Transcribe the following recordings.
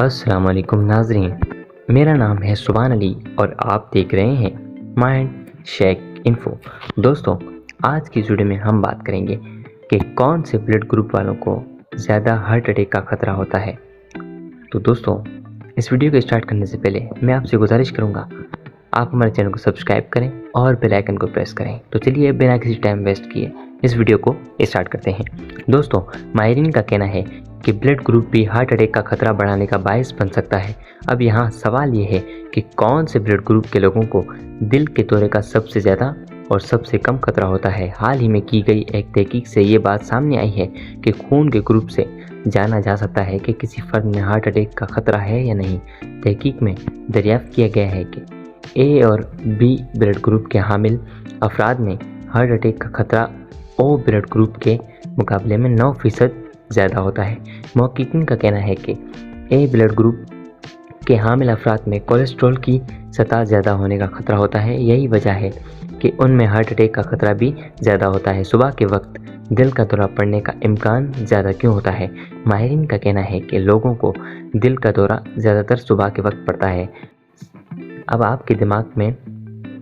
السلام علیکم ناظرین، میرا نام ہے سبحان علی اور آپ دیکھ رہے ہیں مائنڈ شیک انفو۔ دوستوں، آج کی ویڈیو میں ہم بات کریں گے کہ کون سے بلڈ گروپ والوں کو زیادہ ہارٹ اٹیک کا خطرہ ہوتا ہے۔ تو دوستوں، اس ویڈیو کو اسٹارٹ کرنے سے پہلے میں آپ سے گزارش کروں گا آپ ہمارے چینل کو سبسکرائب کریں اور بیل آئیکن کو پریس کریں۔ تو چلیے بنا کسی ٹائم ویسٹ کیے اس ویڈیو کو اسٹارٹ کرتے ہیں۔ دوستوں، ماہرین کا کہنا ہے کہ بلڈ گروپ بھی ہارٹ اٹیک کا خطرہ بڑھانے کا باعث بن سکتا ہے۔ اب یہاں سوال یہ ہے کہ کون سے بلڈ گروپ کے لوگوں کو دل کے دورے کا سب سے زیادہ اور سب سے کم خطرہ ہوتا ہے۔ حال ہی میں کی گئی ایک تحقیق سے یہ بات سامنے آئی ہے کہ خون کے گروپ سے جانا جا سکتا ہے کہ کسی فرد میں ہارٹ اٹیک کا خطرہ ہے یا نہیں۔ تحقیق میں دریافت کیا گیا ہے کہ اے اور بی بلڈ گروپ کے حامل افراد میں ہارٹ اٹیک کا خطرہ او بلڈ گروپ کے مقابلے میں 9% زیادہ ہوتا ہے۔ محققین کا کہنا ہے کہ اے بلڈ گروپ کے حامل افراد میں کولیسٹرول کی سطح زیادہ ہونے کا خطرہ ہوتا ہے۔ یہی وجہ ہے کہ ان میں ہارٹ اٹیک کا خطرہ بھی زیادہ ہوتا ہے۔ صبح کے وقت دل کا دورہ پڑنے کا امکان زیادہ کیوں ہوتا ہے؟ ماہرین کا کہنا ہے کہ لوگوں کو دل کا دورہ زیادہ تر صبح کے وقت پڑتا ہے۔ اب آپ کے دماغ میں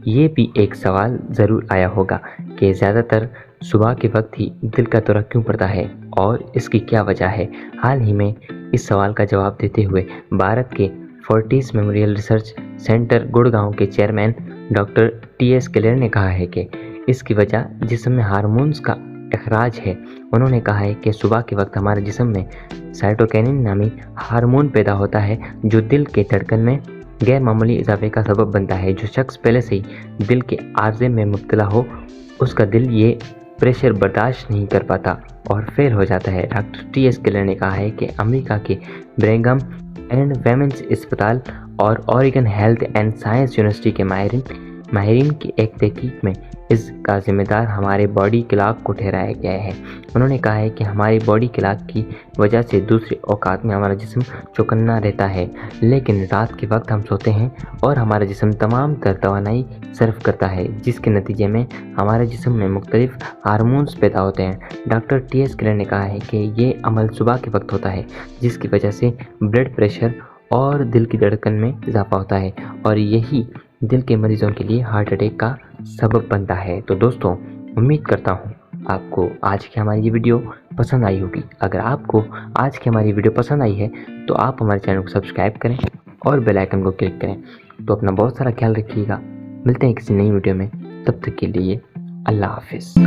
یہ بھی ایک سوال ضرور آیا ہوگا کہ زیادہ تر صبح کے وقت ہی دل کا دورہ کیوں پڑتا ہے اور اس کی کیا وجہ ہے؟ حال ہی میں اس سوال کا جواب دیتے ہوئے بھارت کے Fortis memorial research centre Gurgaon کے chairman doctor T S clear نے کہا ہے کہ اس کی وجہ جسم میں ہارمونز کا اخراج ہے۔ انہوں نے کہا ہے کہ صبح کے وقت ہمارے جسم میں سائٹوکینن نامی ہارمون پیدا ہوتا ہے جو دل کے دھڑکن میں غیر معمولی اضافے کا سبب بنتا ہے۔ جو شخص پہلے سے ہی دل کے عارضے میں مبتلا ہو اس کا دل یہ پریشر برداشت نہیں کر پاتا اور فیل ہو جاتا ہے۔ ڈاکٹر ٹی ایس کلر نے کہا ہے کہ امریکہ کے برنگھم اینڈ ویمنز اسپتال اور اوریگن ہیلتھ اینڈ سائنس یونیورسٹی کے ماہرین کی ایک تحقیق میں اس کا ذمہ دار ہمارے باڈی کلاک کو ٹھہرایا گیا ہے۔ انہوں نے کہا ہے کہ ہماری باڈی کلاک کی وجہ سے دوسرے اوقات میں ہمارا جسم چوکنا رہتا ہے، لیکن رات کے وقت ہم سوتے ہیں اور ہمارا جسم تمام تر توانائی صرف کرتا ہے، جس کے نتیجے میں ہمارے جسم میں مختلف ہارمونز پیدا ہوتے ہیں۔ ڈاکٹر ٹی ایس کلر نے کہا ہے کہ یہ عمل صبح کے وقت ہوتا ہے، جس کی وجہ سے بلڈ پریشر اور دل کی دھڑکن میں اضافہ ہوتا ہے اور یہی دل کے مریضوں کے لیے ہارٹ اٹیک کا سبب بنتا ہے۔ تو دوستوں، امید کرتا ہوں آپ کو آج کی ہماری یہ ویڈیو پسند آئی ہوگی۔ اگر آپ کو آج کی ہماری ویڈیو پسند آئی ہے تو آپ ہمارے چینل کو سبسکرائب کریں اور بیل آئیکن کو کلک کریں۔ تو اپنا بہت سارا خیال رکھیے گا، ملتے ہیں کسی نئی ویڈیو میں، تب تک کے لیے اللہ حافظ۔